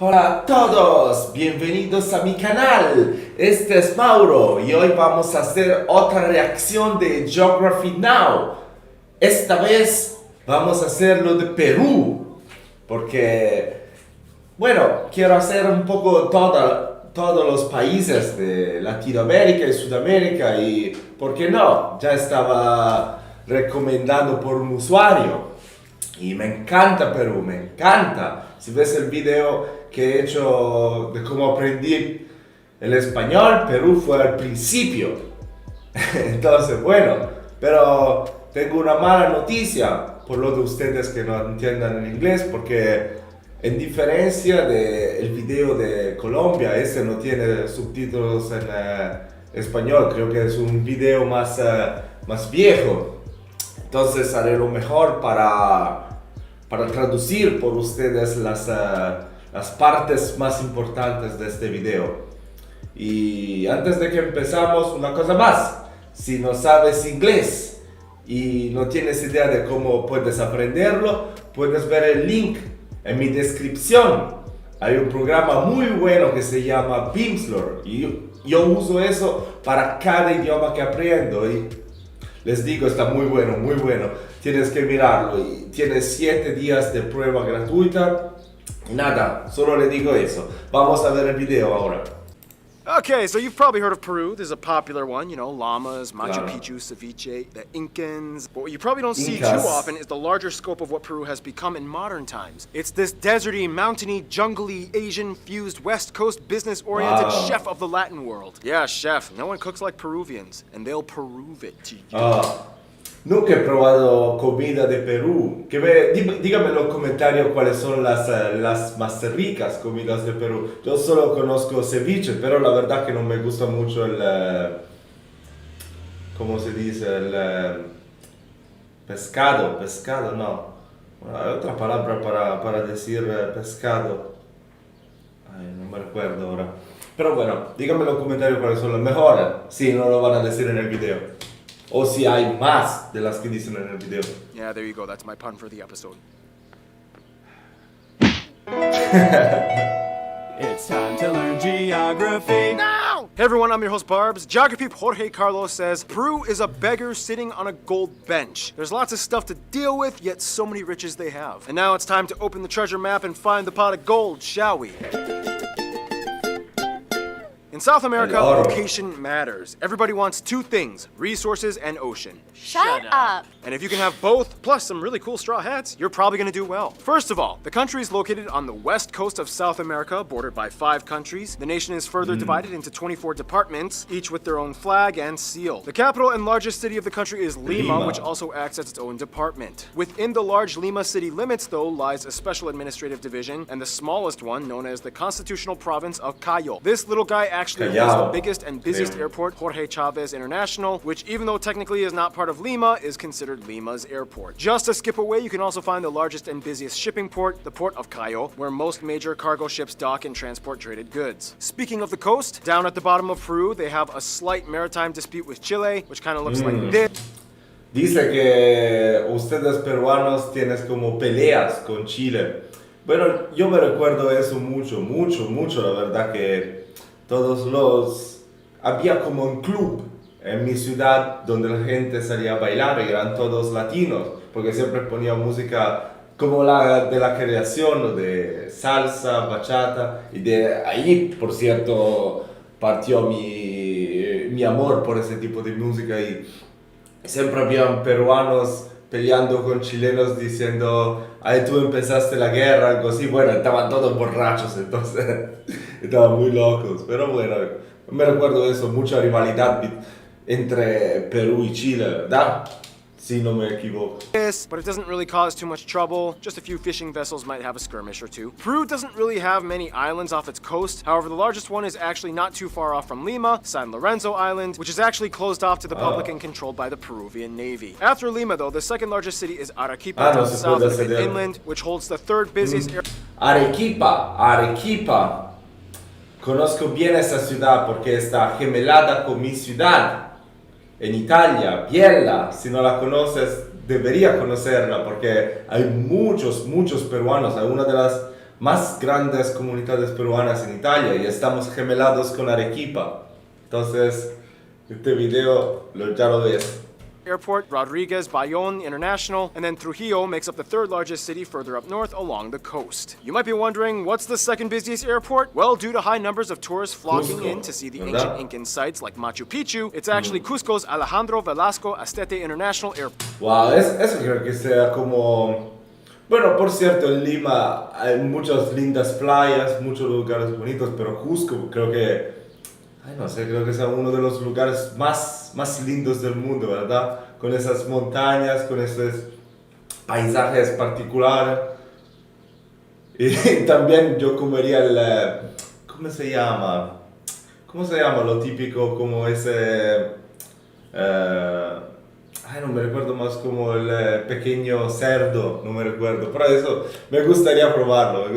Hola a todos, bienvenidos a mi canal. Este es Mauro y hoy vamos a hacer otra reacción de GeographyNow. Esta vez vamos a hacerlo de Perú, porque, bueno, quiero hacer un poco todos los países de Latinoamérica y Sudamérica y, ¿por qué no? Ya estaba recomendando por un usuario. Y me encanta Perú, me encanta. Si ves el video que he hecho de cómo aprendí el español, Perú fue al principio. Entonces, bueno, pero tengo una mala noticia por lo de ustedes que no entiendan el inglés, porque en diferencia del video de Colombia, este no tiene subtítulos en español, creo que es un video más viejo. Entonces haré lo mejor para traducir por ustedes las partes más importantes de este video. Y antes de que empezamos, una cosa más. Si no sabes inglés y no tienes idea de cómo puedes aprenderlo, puedes ver el link en mi descripción. Hay un programa muy bueno que se llama Pimsleur y yo uso eso para cada idioma que aprendo. Y les digo, está muy bueno, muy bueno. Tienes que mirarlo y tienes 7 días de prueba gratuita. Nada, solo le digo eso. Vamos a ver el video ahora. Okay, so you've probably heard of Peru. There's a popular one, you know, llamas, Machu Picchu, ceviche, the Incans. But what you probably don't see too often is the larger scope of what Peru has become in modern times. It's this deserty, mountainy, jungly, Asian-fused West Coast business-oriented chef of the Latin world. Yeah, chef. No one cooks like Peruvians, and they'll prove it to you. Nunca he probado comida de Perú. Dígame en los comentarios cuáles son las más ricas comidas de Perú. Yo solo conozco ceviche, pero la verdad que no me gusta mucho ¿cómo se dice? El pescado. Pescado, no. Bueno, hay otra palabra para decir pescado. Ay, no me recuerdo ahora. Pero bueno, dígame en los comentarios cuáles son las mejores. Si no lo van a decir en el video. O si hay más de las que dicen en el video. Yeah, there you go. That's my pun for the episode. It's time to learn geography now! Hey everyone, I'm your host Barbs. Geography Jorge Carlos says, Peru is a beggar sitting on a gold bench. There's lots of stuff to deal with, yet so many riches they have. And now it's time to open the treasure map and find the pot of gold, shall we? In South America, location matters. Everybody wants 2 things, resources and ocean. Shut up. And if you can have both, plus some really cool straw hats, you're probably gonna do well. First of all, the country is located on the west coast of South America, bordered by 5 countries. The nation is further divided into 24 departments, each with their own flag and seal. The capital and largest city of the country is Lima, which also acts as its own department. Within the large Lima city limits, though, lies a special administrative division, and the smallest one, known as the constitutional province of Cayo. This little guy actually has the biggest and busiest airport, Jorge Chavez International, which even though technically is not part of Lima, is considered Lima's airport. Just a skip away, you can also find the largest and busiest shipping port, the port of Cayo, where most major cargo ships dock and transport traded goods. Speaking of the coast, down at the bottom of Peru, they have a slight maritime dispute with Chile, which kind of looks like this. Dice que ustedes peruanos tienen como peleas con Chile. Bueno, yo me recuerdo eso mucho, la verdad que había como un club en mi ciudad donde la gente salía a bailar y eran todos latinos, porque siempre ponía música como de la creación, de salsa, bachata, y de ahí, por cierto, partió mi amor por ese tipo de música, y siempre habían peruanos peleando con chilenos diciendo, ay, tú empezaste la guerra, algo así. Bueno, estaban todos borrachos, entonces estaban muy locos, pero bueno, me recuerdo eso, mucha rivalidad entre Perú y Chile, ¿verdad? Si no me equivoco. But it doesn't really cause too much trouble. Just a few fishing vessels might have a skirmish or 2. Peru doesn't really have many islands off its coast. However, the largest one is actually not too far off from Lima, San Lorenzo Island, which is actually closed off to the public and controlled by the Peruvian Navy. After Lima, though, the second largest city is Arequipa, to the south of the inland, which holds the 3rd busiest Arequipa. Conozco bien esa ciudad porque está gemelada con mi ciudad. En Italia, Biella, si no la conoces, debería conocerla porque hay muchos peruanos. Hay una de las más grandes comunidades peruanas en Italia y estamos gemelados con Arequipa. Entonces, este video ya lo ves. Airport, Rodriguez, Bayonne International, and then Trujillo makes up the third largest city further up north along the coast. You might be wondering, what's the second busiest airport? Well, due to high numbers of tourists flocking Cusco, in to see the ¿verdad? ancient Incan sites like Machu Picchu, it's actually Cusco's Alejandro Velasco Astete International Airport. Wow, eso creo que sea como... Bueno, por cierto, en Lima hay muchas lindas playas, muchos lugares bonitos, pero Cusco creo que... Ay, no sé, creo que es uno de los lugares más lindos del mundo, ¿verdad? Con esas montañas, con esos paisajes particulares. Y también yo comería el... ¿Cómo se llama? ¿Cómo se llama lo típico? Como ese... ay, no me recuerdo más, como el pequeño cerdo, no me recuerdo. Pero eso, me gustaría probarlo.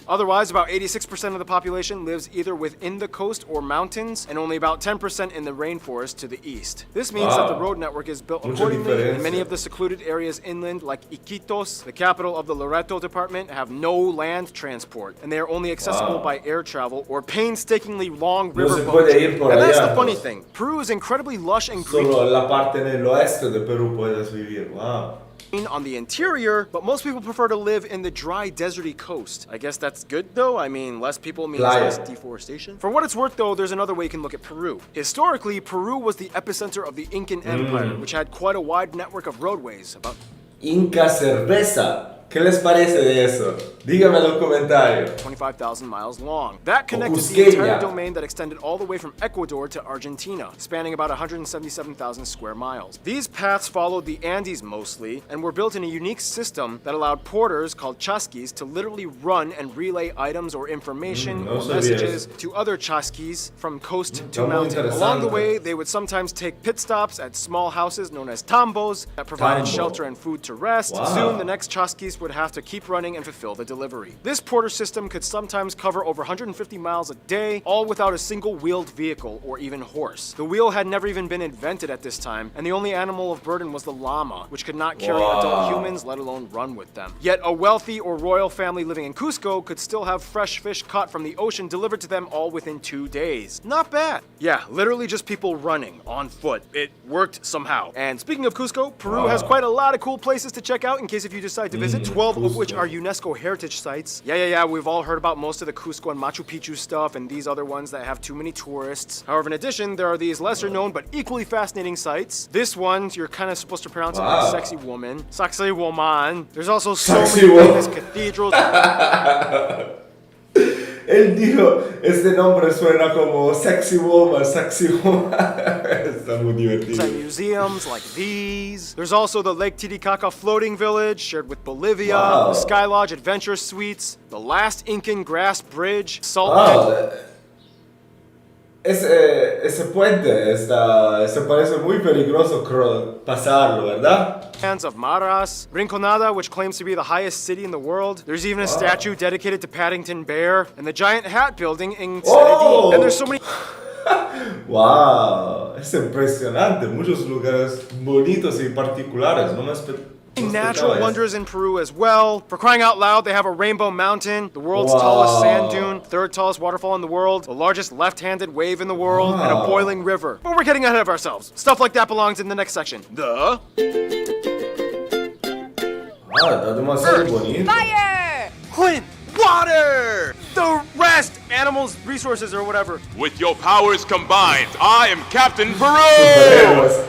Otherwise, about 86% of the population lives either within the coast or mountains, and only about 10% in the rainforest to the east. This means that the road network is built accordingly, and many of the secluded areas inland, like Iquitos, the capital of the Loreto department, have no land transport, and they are only accessible by air travel or painstakingly long river boat journeys. And that's the funny thing. Peru is incredibly lush and green. Solo en la parte en el oeste de Perú puedes vivir. Wow. On the interior, but most people prefer to live in the dry, deserty coast. I guess that's good, though. I mean, less people means less deforestation. For what it's worth, though, there's another way you can look at Peru. Historically, Peru was the epicenter of the Incan Empire, which had quite a wide network of roadways. About Inca cerveza. ¿Qué les parece de eso? Dígame en los comentarios. 25,000 miles long. That connected the entire domain that extended all the way from Ecuador to Argentina, spanning about 177,000 square miles. These paths followed the Andes mostly, and were built in a unique system that allowed porters, called chasquis, to literally run and relay items or information or messages to other chasquis from coast to mountain. Along the way, they would sometimes take pit stops at small houses known as tambos that provided shelter and food to rest. Soon, the next chasquis would have to keep running and fulfill the delivery. This porter system could sometimes cover over 150 miles a day, all without a single wheeled vehicle or even horse. The wheel had never even been invented at this time, and the only animal of burden was the llama, which could not carry adult humans, let alone run with them. Yet a wealthy or royal family living in Cusco could still have fresh fish caught from the ocean delivered to them all within 2 days. Not bad. Yeah, literally just people running on foot. It worked somehow. And speaking of Cusco, Peru has quite a lot of cool places to check out in case if you decide to visit, 12 of which are UNESCO heritage sites. Yeah, we've all heard about most of the Cusco and Machu Picchu stuff and these other ones that have too many tourists. However, in addition, there are these lesser known but equally fascinating sites. This one, you're kind of supposed to pronounce it like sexy woman. Sexy woman. There's also so many famous cathedrals. Él dijo, este nombre suena como sexy woman, sexy woman. Está muy divertido. And museums like these. There's also the Lake Titicaca floating village shared with Bolivia, the Sky Lodge Adventure Suites, the last Incan grass bridge, Salt Ese puente se parece muy peligroso pasarlo, ¿verdad? Hands of Maras, Rinconada, which claims to be the highest city in the world. There's even a statue dedicated to Paddington Bear, and the giant hat building in Seredi. And there's so many... Wow, es impresionante. Muchos lugares bonitos y particulares. No me natural wonders in Peru as well. For crying out loud, they have a Rainbow Mountain, the world's tallest sand dune, third tallest waterfall in the world, the largest left-handed wave in the world, and a boiling river. But we're getting ahead of ourselves. Stuff like that belongs in the next section. Está demasiado bonito. Fire! Wind! Water! The rest! Animals, resources, or whatever. With your powers combined, I am Captain Peru!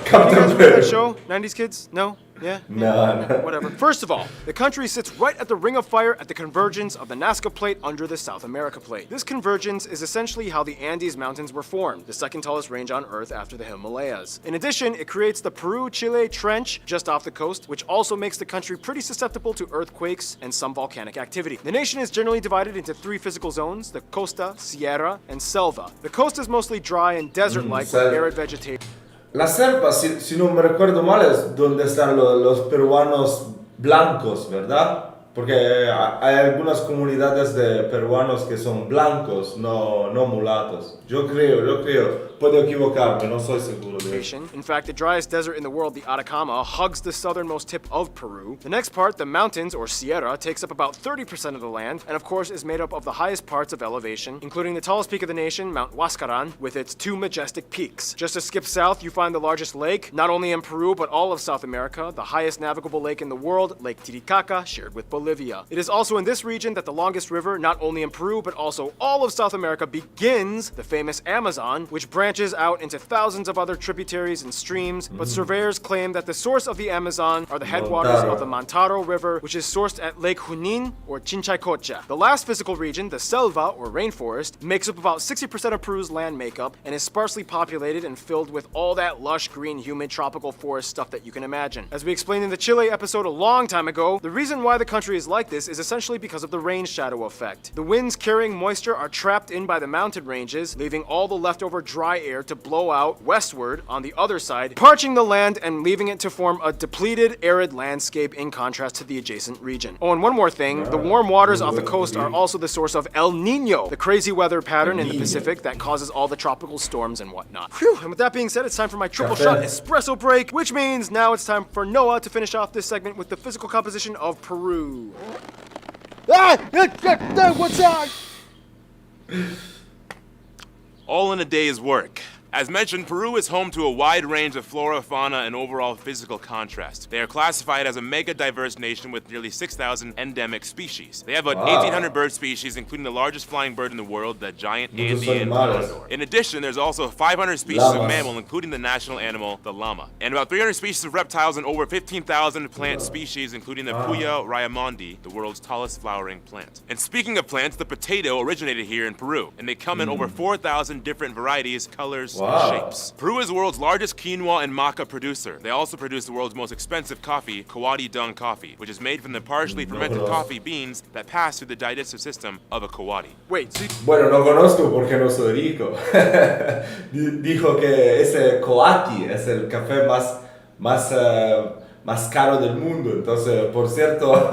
Captain You guys remember that show? 90s kids? No? Yeah? No. Whatever. First of all, the country sits right at the ring of fire at the convergence of the Nazca Plate under the South America Plate. This convergence is essentially how the Andes Mountains were formed, the second tallest range on Earth after the Himalayas. In addition, it creates the Peru-Chile Trench just off the coast, which also makes the country pretty susceptible to earthquakes and some volcanic activity. The nation is generally divided into 3 physical zones, the costa, sierra, and selva. The coast is mostly dry and desert-like with arid vegetation. La selva, si no me recuerdo mal, es donde están los peruanos blancos, ¿verdad? Porque hay algunas comunidades de peruanos que son blancos, no mulatos. Yo creo. Puedo equivocarme, no soy seguro de eso. In fact, the driest desert in the world, the Atacama, hugs the southernmost tip of Peru. The next part, the mountains, or sierra, takes up about 30% of the land, and of course is made up of the highest parts of elevation, including the tallest peak of the nation, Mount Huascaran, with its 2 majestic peaks. Just to skip south, you find the largest lake, not only in Peru, but all of South America, the highest navigable lake in the world, Lake Titicaca, shared with Bolivia. It is also in this region that the longest river, not only in Peru, but also all of South America, begins, the famous Amazon, which branches out into thousands of other tributaries and streams, but surveyors claim that the source of the Amazon are the headwaters of the Mantaro River, which is sourced at Lake Junin or Chinchaycocha. The last physical region, the selva or rainforest, makes up about 60% of Peru's land makeup and is sparsely populated and filled with all that lush, green, humid, tropical forest stuff that you can imagine. As we explained in the Chile episode a long time ago, the reason why the country is like this is essentially because of the rain shadow effect. The winds carrying moisture are trapped in by the mountain ranges, leaving all the leftover dry air to blow out westward on the other side, parching the land and leaving it to form a depleted, arid landscape in contrast to the adjacent region. Oh, and one more thing, the warm waters off the coast are also the source of El Nino, the crazy weather pattern in the Pacific that causes all the tropical storms and whatnot. Phew, and with that being said, it's time for my triple shot espresso break, which means now it's time for Noah to finish off this segment with the physical composition of Peru. What's up? All in a day's work. As mentioned, Peru is home to a wide range of flora, fauna, and overall physical contrast. They are classified as a mega-diverse nation with nearly 6,000 endemic species. They have about 1,800 bird species, including the largest flying bird in the world, the giant Andean condor. In addition, there's also 500 species of mammal, including the national animal, the llama. And about 300 species of reptiles and over 15,000 plant species, including the Puya Raimondi, the world's tallest flowering plant. And speaking of plants, the potato originated here in Peru, and they come in over 4,000 different varieties, colors, and shapes. Peru is the world's largest quinoa and maca producer. They also produce the world's most expensive coffee, Coati Dung coffee, which is made from the partially fermented coffee beans that pass through the digestive system of a coati. Wait, so Bueno, no conozco porque no soy rico. Dijo que ese Coati es el café más caro del mundo. Entonces, por cierto,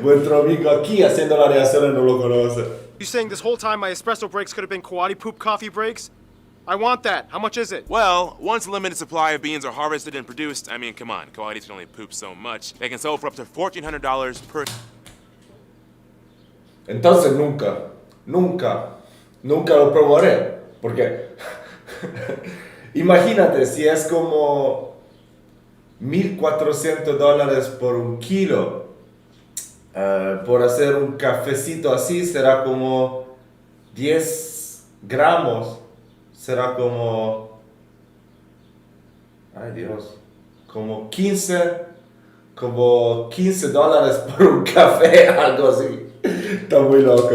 vuestro amigo aquí haciendo las reacciones no lo conoce. you saying this whole time my espresso breaks could have been Coati poop coffee breaks? I want that. How much is it? Well, once a limited supply of beans are harvested and produced, I mean, come on, coatis can only poop so much. They can sell for up to $1,400 per... Entonces nunca lo probaré. Porque imagínate si es como $1,400 por un kilo. Por hacer un cafecito así será como 10 gramos. Será como... Ay Dios. Como $15 por un café, algo así. Está muy loco.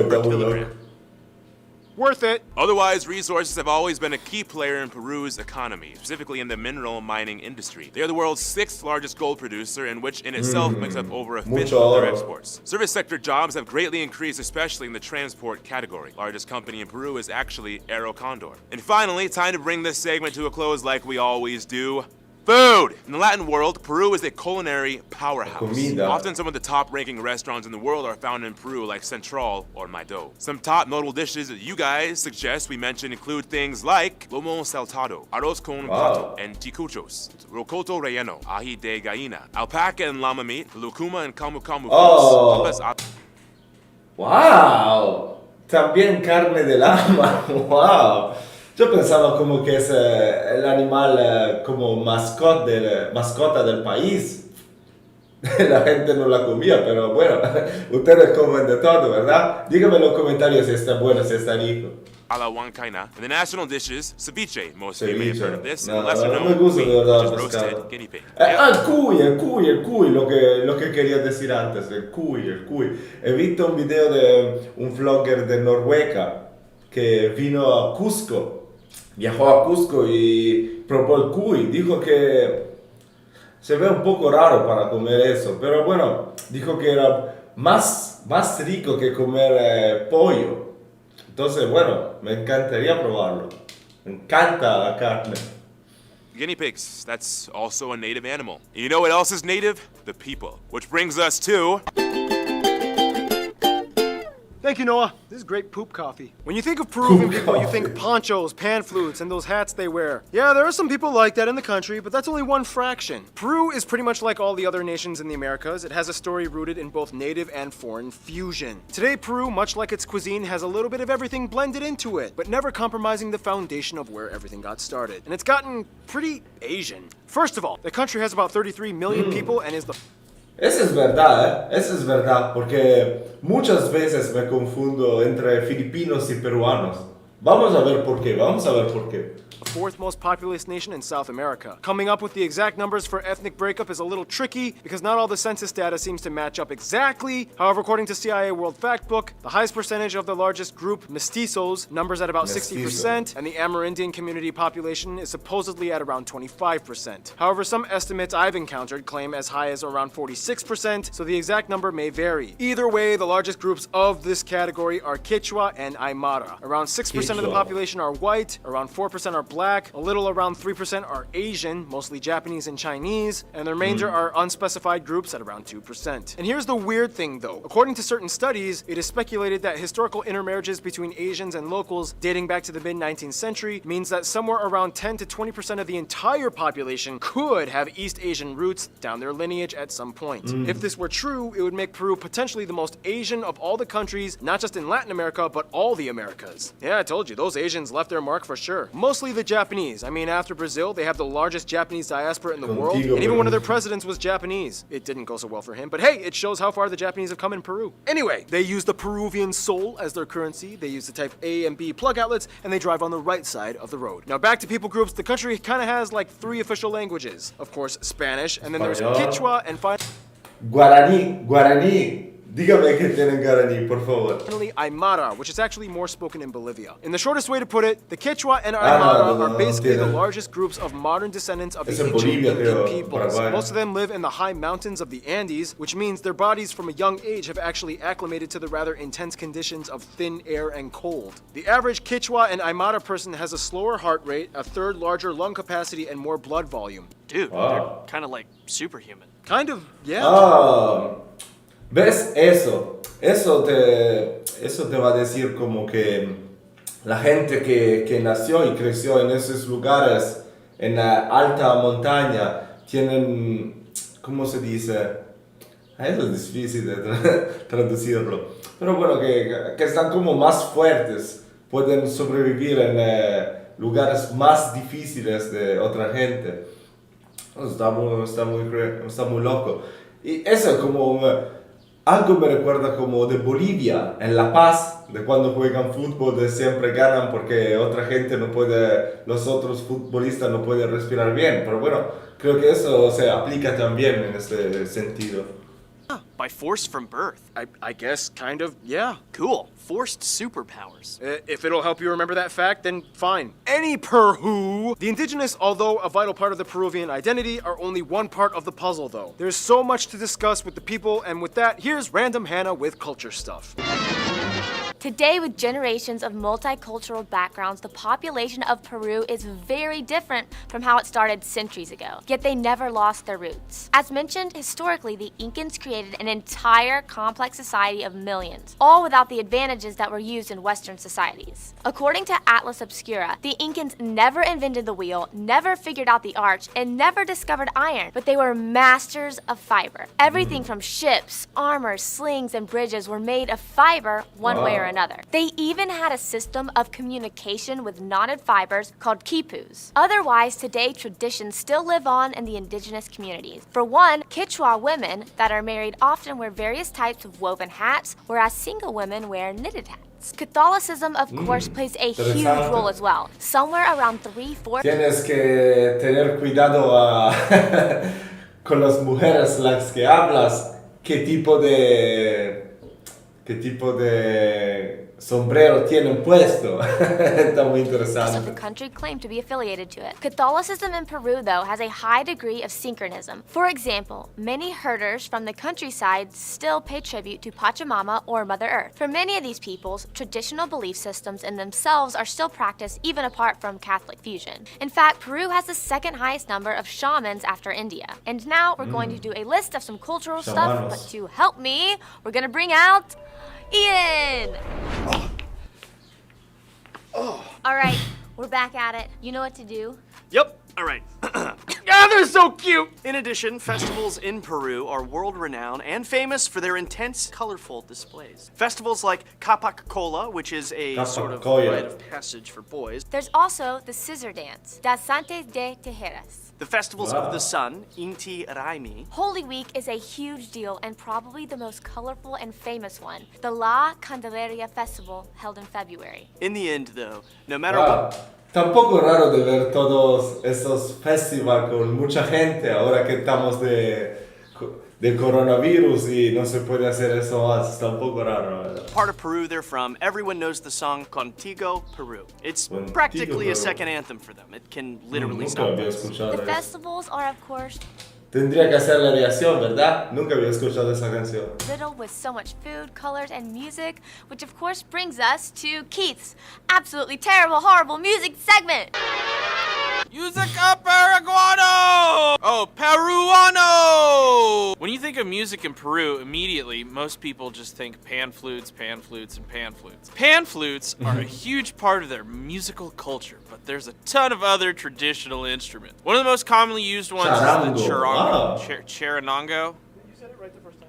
Worth it. Otherwise, resources have always been a key player in Peru's economy, specifically in the mineral mining industry. They are the world's 6th largest gold producer, and which in itself makes up over a fifth of their exports. Service sector jobs have greatly increased, especially in the transport category. Largest company in Peru is actually Aerocondor. And finally, time to bring this segment to a close like we always do. Food! In the Latin world, Peru is a culinary powerhouse. Comida. Often some of the top-ranking restaurants in the world are found in Peru, like Central or Maido. Some top notable dishes that you guys suggest we mention include things like lomo saltado, arroz con pato, and ticuchos, rocoto relleno, ají de gallina, alpaca and llama meat, lucuma and camu camu fish, ¡Wow! También carne de llama. ¡Wow! Yo pensaba como que es el animal como mascota del país. La gente no la comía, pero bueno, ustedes comen de todo, ¿verdad? Díganme en los comentarios si está bueno, si está rico. A la huancaina. And the national dishes, ceviche. Most of you may have heard of this. And No, lesser no me known, gusta cuy, de verdad which is el roasted pescado. guinea pig. El cuy, lo que quería decir antes, el cuy. He visto un video de un vlogger de Noruega que vino a Cusco. Viajó a Cusco y probó el cuy. Dijo que se ve un poco raro para comer eso, pero bueno, dijo que era más rico que comer pollo. Entonces, bueno, me encantaría probarlo. Me encanta la carne. Guinea pigs, that's also a native animal. You know what else is native? The people. Which brings us to... Thank you, Noah. This is great poop coffee. When you think of Peruvian Poop people, you coffee. think ponchos, pan flutes, and those hats they wear. Yeah, there are some people like that in the country, but that's only one fraction. Peru is pretty much like all the other nations in the Americas. It has a story rooted in both native and foreign fusion. Today, Peru, much like its cuisine, has a little bit of everything blended into it, but never compromising the foundation of where everything got started. And it's gotten pretty Asian. First of all, the country has about 33 million people and is the Eso es verdad, ¿eh? Eso es verdad, porque muchas veces me confundo entre filipinos y peruanos. Vamos a ver por qué, vamos a ver por qué. fourth most populous nation in South America. Coming up with the exact numbers for ethnic breakup is a little tricky because not all the census data seems to match up exactly. However, according to CIA World Factbook, the highest percentage of the largest group, mestizos, numbers at about 60%, and the Amerindian community population is supposedly at around 25%. However, some estimates I've encountered claim as high as around 46%, so the exact number may vary. Either way, the largest groups of this category are Quechua and Aymara. Around 6% of the Quechua. population are white, around 4% are black, a little around 3% are Asian, mostly Japanese and Chinese, and the remainder are unspecified groups at around 2%. And here's the weird thing though. According to certain studies, it is speculated that historical intermarriages between Asians and locals dating back to the mid-19th century means that somewhere around 10 to 20% of the entire population could have East Asian roots down their lineage at some point. If this were true, it would make Peru potentially the most Asian of all the countries, not just in Latin America, but all the Americas. Yeah, I told you, those Asians left their mark for sure. Mostly the Japanese. I mean, after Brazil, they have the largest Japanese diaspora in the world, and even one of their presidents was Japanese. It didn't go so well for him, but hey, it shows how far the Japanese have come in Peru. Anyway, they use the Peruvian sol as their currency, they use the type A and B plug outlets, and they drive on the right side of the road. Now back to people groups, the country kind of has like 3 official languages. Of course, Spanish, and then there's Español. Quechua, and Guaraní. Dígame que tienen Guaraní, por favor. finally Aymara, which is actually more spoken in Bolivia. In the shortest way to put it, the Quechua and Aymara are basically the largest groups of modern descendants of the Es en ancient Bolivia, Incan creo, peoples. Paraguay. Most of them live in the high mountains of the Andes, which means their bodies from a young age have actually acclimated to the rather intense conditions of thin air and cold. The average Quechua and Aymara person has a slower heart rate, a third larger lung capacity, and more blood volume. Dude, Wow. they're kind of like superhuman. Kind of, yeah. Ah, ¿ves eso? Eso te va a decir como que la gente que nació y creció en esos lugares, en la alta montaña, tienen, ¿cómo se dice? Eso es difícil de traducirlo. Pero bueno, que están como más fuertes, pueden sobrevivir en lugares más difíciles de otra gente. Está muy loco. Y eso como algo me recuerda como de Bolivia, en La Paz, de cuando juegan fútbol, de siempre ganan porque otra gente no puede, los otros futbolistas no pueden respirar bien. Pero bueno, creo que eso se aplica también en este sentido. By force from birth. I guess, kind of, yeah. Cool. Forced superpowers. If it'll help you remember that fact, then fine. Any Peru! The indigenous, although a vital part of the Peruvian identity, are only one part of the puzzle, though. There's so much to discuss with the people, and with that, here's Random Hannah with culture stuff. Today, with generations of multicultural backgrounds, the population of Peru is very different from how it started centuries ago, yet they never lost their roots. As mentioned, historically, the Incans created an entire complex society of millions, all without the advantages that were used in Western societies. According to Atlas Obscura, the Incans never invented the wheel, never figured out the arch, and never discovered iron, but they were masters of fiber. Everything from ships, armor, slings, and bridges were made of fiber one way or another. They even had a system of communication with knotted fibers called quipus. Otherwise, today traditions still live on in the indigenous communities. For one, Quechua women that are married often wear various types of woven hats, whereas single women wear knitted hats. Catholicism, of course, plays a huge Interesante. role as well. Somewhere around 3/4 Tienes que tener cuidado con las mujeres las que hablas, qué tipo de sombrero tienen puesto. Está muy of the interesante. country claim to be affiliated to it. Catholicism in Peru, though, has a high degree of synchronism. For example, many herders from the countryside still pay tribute to Pachamama or Mother Earth. For many of these peoples, traditional belief systems in themselves are still practiced even apart from Catholic fusion. In fact, Peru has the second highest number of shamans after India. And now we're going to do a list of some cultural stuff, Shamanos. but to help me, we're going to bring out Ian! All right, we're back at it. You know what to do? Yep, alright. Ah, they're so cute! In addition, festivals in Peru are world-renowned and famous for their intense, colorful displays. Festivals like Capac Cola, which is a sort of Capac-Cola. rite of passage for boys. There's also the scissor dance, Danzantes de Tijeras. The festivals of the sun, Inti Raimi. Holy Week is a huge deal and probably the most colorful and famous one, the La Candelaria Festival held in February. In the end, though, no matter Wow. what... Está un poco raro de ver todos esos festivals con mucha gente ahora que estamos de coronavirus y no se puede hacer eso más. Está un poco raro, ¿verdad? part of Peru they're from, everyone knows the song Contigo, Peru. It's Contigo, practically Peru. a second anthem for them. It can literally Nunca stop había us. escuchado The eso. festivals are, of course, Tendría que hacer la reacción, ¿verdad? Nunca había escuchado esa canción. riddled with so much food, colors, and music, which of course brings us to Keith's absolutely terrible, horrible music segment. Musica Paraguano! Oh, Peruano! When you think of music in Peru, immediately, most people just think pan flutes, and pan flutes. Pan flutes are a huge part of their musical culture, but there's a ton of other traditional instruments. One of the most commonly used ones is Charango. the charango. Wow. Charango?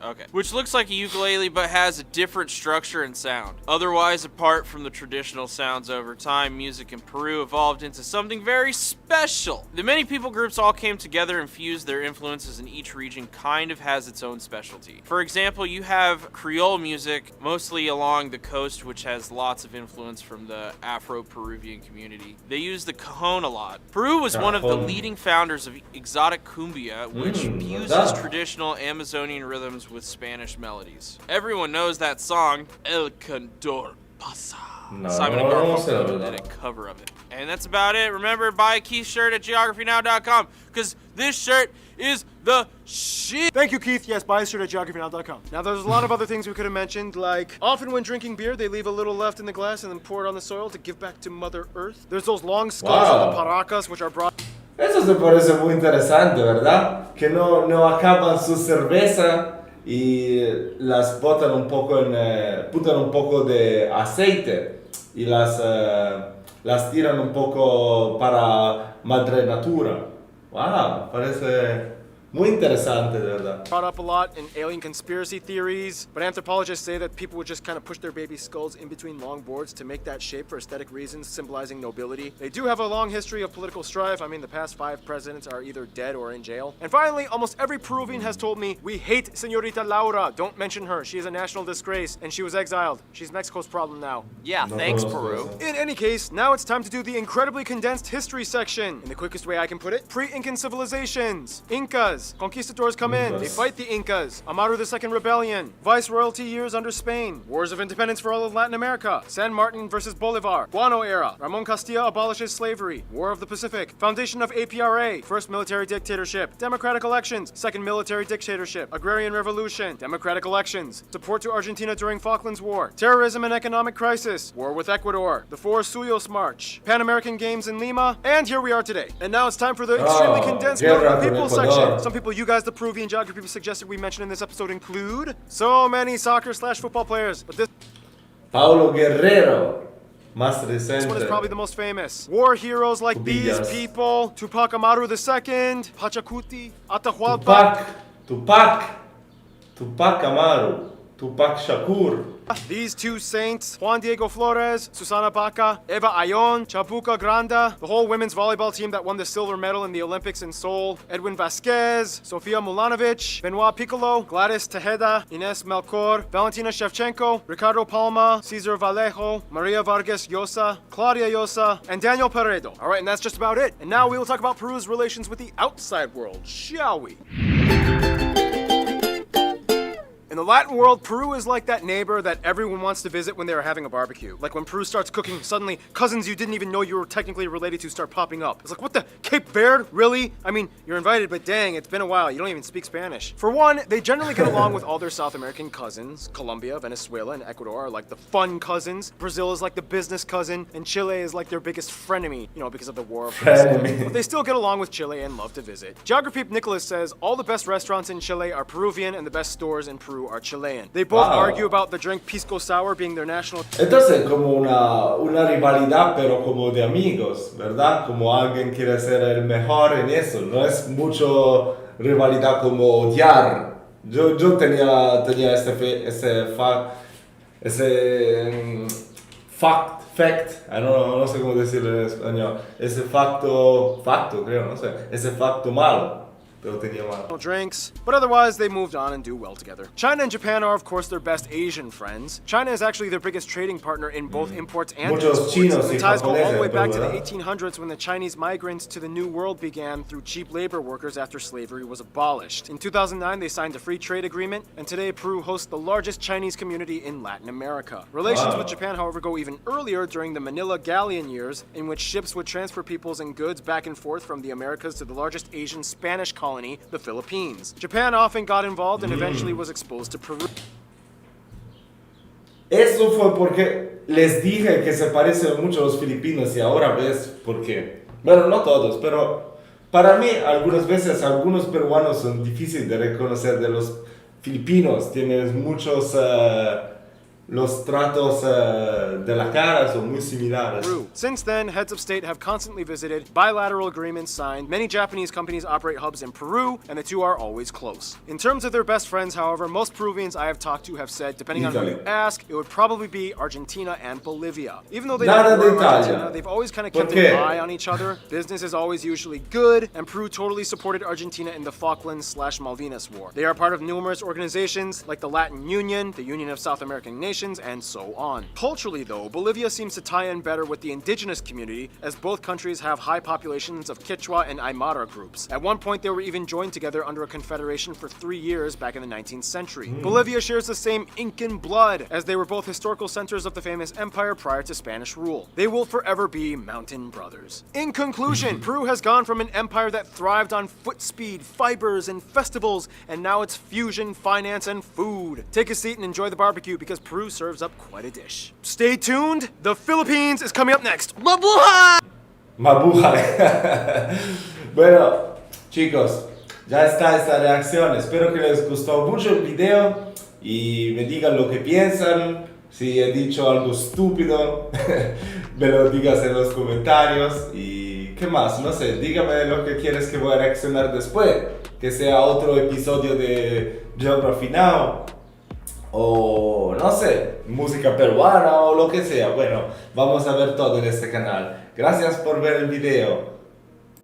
Okay. Which looks like a ukulele but has a different structure and sound. Otherwise, apart from the traditional sounds over time, music in Peru evolved into something very special. The many people groups all came together and fused their influences, and each region kind of has its own specialty. For example, you have Creole music, mostly along the coast, which has lots of influence from the Afro-Peruvian community. They use the cajon a lot. Peru was one of the Cajon. leading founders of exotic cumbia, which fuses ¿verdad? traditional Amazonian rhythms with Spanish melodies. Everyone knows that song, El Condor Pasa. No, Simon and no Garfunkel sé la did verdad. a cover of it. And that's about it. Remember, buy a Keith shirt at GeographyNow.com, because this shirt is the shit. Thank you, Keith. Yes, buy a shirt at GeographyNow.com. Now, there's a lot of other things we could have mentioned, like often when drinking beer, they leave a little left in the glass and then pour it on the soil to give back to Mother Earth. There's those long skulls Wow. of the paracas, which are brought Eso se parece muy interesante, ¿verdad? Que no acaban su cerveza y las botan un poco putan un poco de aceite y las tiran un poco para Madre Natura. Wow, parece muy interesante, de verdad. brought up a lot in alien conspiracy theories, but anthropologists say that people would just kind of push their baby skulls in between long boards to make that shape for aesthetic reasons, symbolizing nobility. They do have a long history of political strife. I mean, the past 5 presidents are either dead or in jail. And finally, almost every Peruvian has told me, we hate Señorita Laura. Don't mention her. She is a national disgrace, and she was exiled. She's Mexico's problem now. Yeah, No thanks, conozco Peru. eso. In any case, now it's time to do the incredibly condensed history section. In the quickest way I can put it, pre-Incan civilizations. Incas. Conquistadors come in. They Incas. fight the Incas. Amaru II rebellion. Viceroyalty years under Spain. Wars of independence for all of Latin America. San Martin versus Bolivar. Guano era. Ramon Castilla abolishes slavery. War of the Pacific. Foundation of APRA. First military dictatorship. Democratic elections. Second military dictatorship. Agrarian revolution. Democratic elections. Support to Argentina during Falklands War. Terrorism and economic crisis. War with Ecuador. The Four Suyos March. Pan American Games in Lima. And here we are today. And now it's time for the extremely condensed Guerra Notable con People Ecuador. section. Some people you guys, the Peruvian geography people suggested we mention in this episode include so many soccer/football players, but this Paulo Guerrero, más recente. one is probably the most famous. War heroes like these Cubillas. people: Tupac Amaru II, Pachacuti, Atahualpa. Tupac Amaru, Tupac Shakur. These two saints, Juan Diego Flores, Susana Baca, Eva Ayon, Chabuca Granda, the whole women's volleyball team that won the silver medal in the Olympics in Seoul, Edwin Vasquez, Sofia Mulanovic, Benoit Piccolo, Gladys Tejeda, Ines Melchor, Valentina Shevchenko, Ricardo Palma, Cesar Vallejo, Maria Vargas Llosa, Claudia Llosa, and Daniel Peredo. All right, and that's just about it. And now we will talk about Peru's relations with the outside world, shall we? In the Latin world, Peru is like that neighbor that everyone wants to visit when they are having a barbecue. Like when Peru starts cooking, suddenly cousins you didn't even know you were technically related to start popping up. It's like, what the? Cape Verde? Really? I mean, you're invited, but dang, it's been a while. You don't even speak Spanish. For one, they generally get along with all their South American cousins. Colombia, Venezuela, and Ecuador are like the fun cousins. Brazil is like the business cousin. And Chile is like their biggest frenemy, you know, because of the War of the Pacific. Frenemy. But they still get along with Chile and love to visit. Geography Nicholas says all the best restaurants in Chile are Peruvian and the best stores in Peru Peru are Chilean. They both argue about the drink pisco sour being their national. Entonces como una rivalidad, pero como de amigos, ¿verdad? Como alguien quiere ser el mejor en eso. No es mucho rivalidad como odiar. Yo tenía fact, no sé cómo decirlo en español, ese facto creo, no sé, ese facto malo. Drinks, but otherwise they moved on and do well together. China and Japan are of course their best Asian friends. China is actually their biggest trading partner in both imports and exports. The ties go all the way back to the 1800s when the Chinese migrants to the New World began through cheap labor workers after slavery was abolished. In 2009 they signed a free trade agreement, and today Peru hosts the largest Chinese community in Latin America. Relations with Japan, however, go even earlier during the Manila Galleon years, in which ships would transfer peoples and goods back and forth from the Americas to the largest Asian Spanish colony, the Philippines. Japan often got involved and eventually was exposed to Peru. Eso fue porque les dije que se parecen mucho a los filipinos y ahora ves por qué. Bueno, no todos, pero para mí algunas veces algunos peruanos son difíciles de reconocer de los filipinos. Tienes muchos los tratos de la cara son muy similares. Since then, heads of state have constantly visited, bilateral agreements signed, many Japanese companies operate hubs in Peru, and the two are always close. In terms of their best friends, however, most Peruvians I have talked to have said, depending on who you ask, it would probably be Argentina and Bolivia. Even though they don't work in Argentina, they've always kind of kept an eye on each other. Business is always usually good, and Peru totally supported Argentina in the Falklands/Malvinas War. They are part of numerous organizations like the Latin Union, the Union of South American Nations, and so on. Culturally, though, Bolivia seems to tie in better with the indigenous community, as both countries have high populations of Quechua and Aymara groups. At one point, they were even joined together under a confederation for 3 years back in the 19th century. Bolivia shares the same Incan blood, as they were both historical centers of the famous empire prior to Spanish rule. They will forever be mountain brothers. In conclusion, Peru has gone from an empire that thrived on foot speed, fibers, and festivals, and now it's fusion, finance, and food. Take a seat and enjoy the barbecue, because Peru serves up quite a dish. Stay tuned, the Philippines is coming up next. Mabuhay! Mabuhay. Bueno, chicos, ya está esta reacción. Espero que les gustó mucho el video y me digan lo que piensan. Si he dicho algo estúpido, me lo digas en los comentarios. Y qué más, no sé, dígame lo que quieres que voy a reaccionar después. Que sea otro episodio de GeographyNow. O no sé, música peruana o lo que sea. Bueno, vamos a ver todo en este canal. Gracias por ver el video.